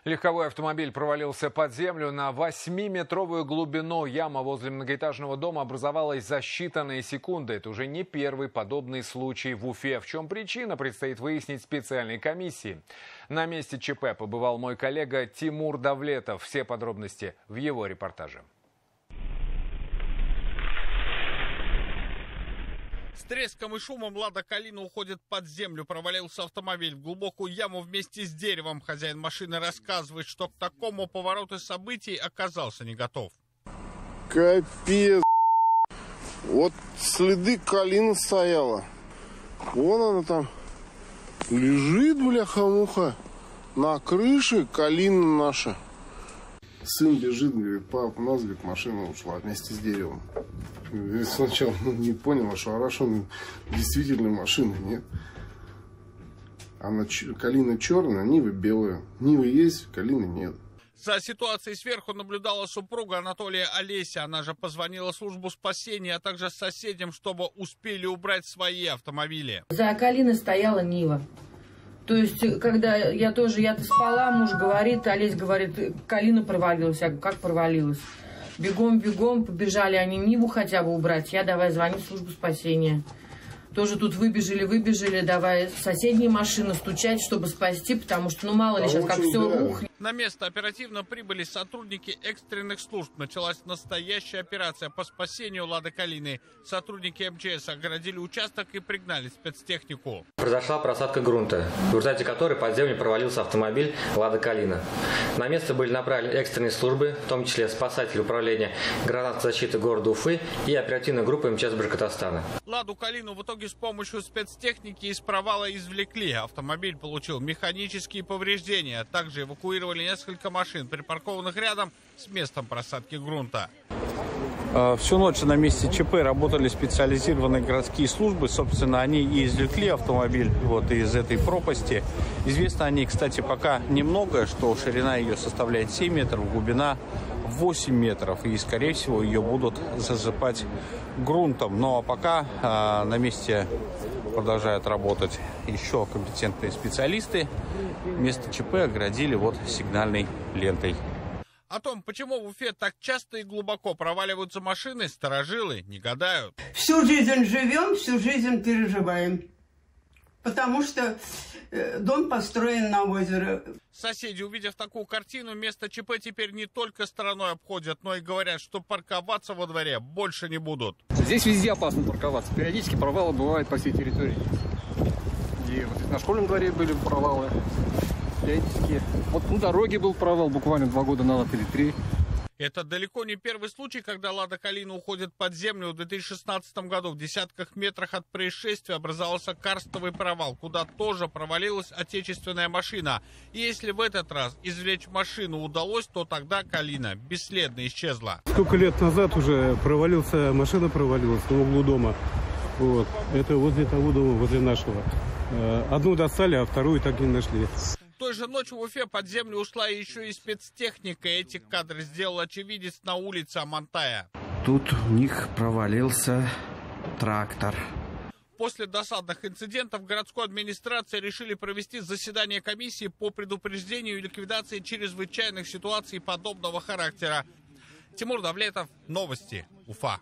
Легковой автомобиль провалился под землю на 8-метровую глубину. Яма возле многоэтажного дома образовалась за считанные секунды. Это уже не первый подобный случай в Уфе. В чем причина, предстоит выяснить специальной комиссии. На месте ЧП побывал мой коллега Тимур Давлетов. Все подробности в его репортаже. С треском и шумом «Лада Калина» уходит под землю. Провалился автомобиль в глубокую яму вместе с деревом. Хозяин машины рассказывает, что к такому повороту событий оказался не готов. Капец. Вот следы Калины стояла. Вон она там лежит, бляха-муха. На крыше Калина наша. Сын бежит, говорит: пап, у нас, говорит, машина ушла вместе с деревом. Говорит, сначала не понял, ошарашен, действительно машины нет. Она Калина черная, Нива белая. Нива есть, Калины нет. За ситуацией сверху наблюдала супруга Анатолия Олеся. Она же позвонила в службу спасения, а также соседям, чтобы успели убрать свои автомобили. За Калиной стояла Нива. То есть, когда я-то спала, муж говорит, Олесь говорит, Калина провалилась. Я говорю, как провалилась? Бегом побежали они Ниву хотя бы убрать. Я давай звонить в службу спасения. Тоже тут выбежали, давай соседние машины стучать, чтобы спасти, потому что, мало ли, сейчас как все рухнет. На место оперативно прибыли сотрудники экстренных служб. Началась настоящая операция по спасению «Лады Калины». Сотрудники МЧС огородили участок и пригнали спецтехнику. Произошла просадка грунта, в результате которой под землю провалился автомобиль «Лада Калина». На место были направлены экстренные службы, в том числе спасатели управления гражданской защиты города Уфы и оперативная группа МЧС Башкортостана. «Ладу Калину» в итоге с помощью спецтехники из провала извлекли. Автомобиль получил механические повреждения. Также эвакуировали несколько машин, припаркованных рядом с местом просадки грунта. Всю ночь на месте ЧП работали специализированные городские службы. Собственно, они и извлекли автомобиль из этой пропасти. Известно о ней, кстати, пока немного, что ширина ее составляет 7 метров, глубина 8 метров. И, скорее всего, ее будут засыпать грунтом. Ну а пока на месте продолжают работать еще компетентные специалисты. Место ЧП оградили сигнальной лентой. О том, почему в Уфе так часто и глубоко проваливаются машины, старожилы не гадают. Всю жизнь живем, всю жизнь переживаем. Потому что дом построен на озере. Соседи, увидев такую картину, место ЧП теперь не только стороной обходят, но и говорят, что парковаться во дворе больше не будут. Здесь везде опасно парковаться. Периодически провалы бывают по всей территории. И на школьном дворе были провалы. На дороге был провал буквально 2 года назад или 3. Это далеко не первый случай, когда «Лада Калина» уходит под землю. В 2016 году в десятках метрах от происшествия образовался карстовый провал, куда тоже провалилась отечественная машина. И если в этот раз извлечь машину удалось, то тогда Калина бесследно исчезла. Сколько лет назад уже машина провалилась на углу дома. Это возле того дома, возле нашего. Одну достали, а вторую так и не нашли. Той же ночью в Уфе под землю ушла еще и спецтехника. Эти кадры сделал очевидец на улице Амантая. Тут у них провалился трактор. После досадных инцидентов городской администрации решили провести заседание комиссии по предупреждению и ликвидации чрезвычайных ситуаций подобного характера. Тимур Давлетов, новости, Уфа.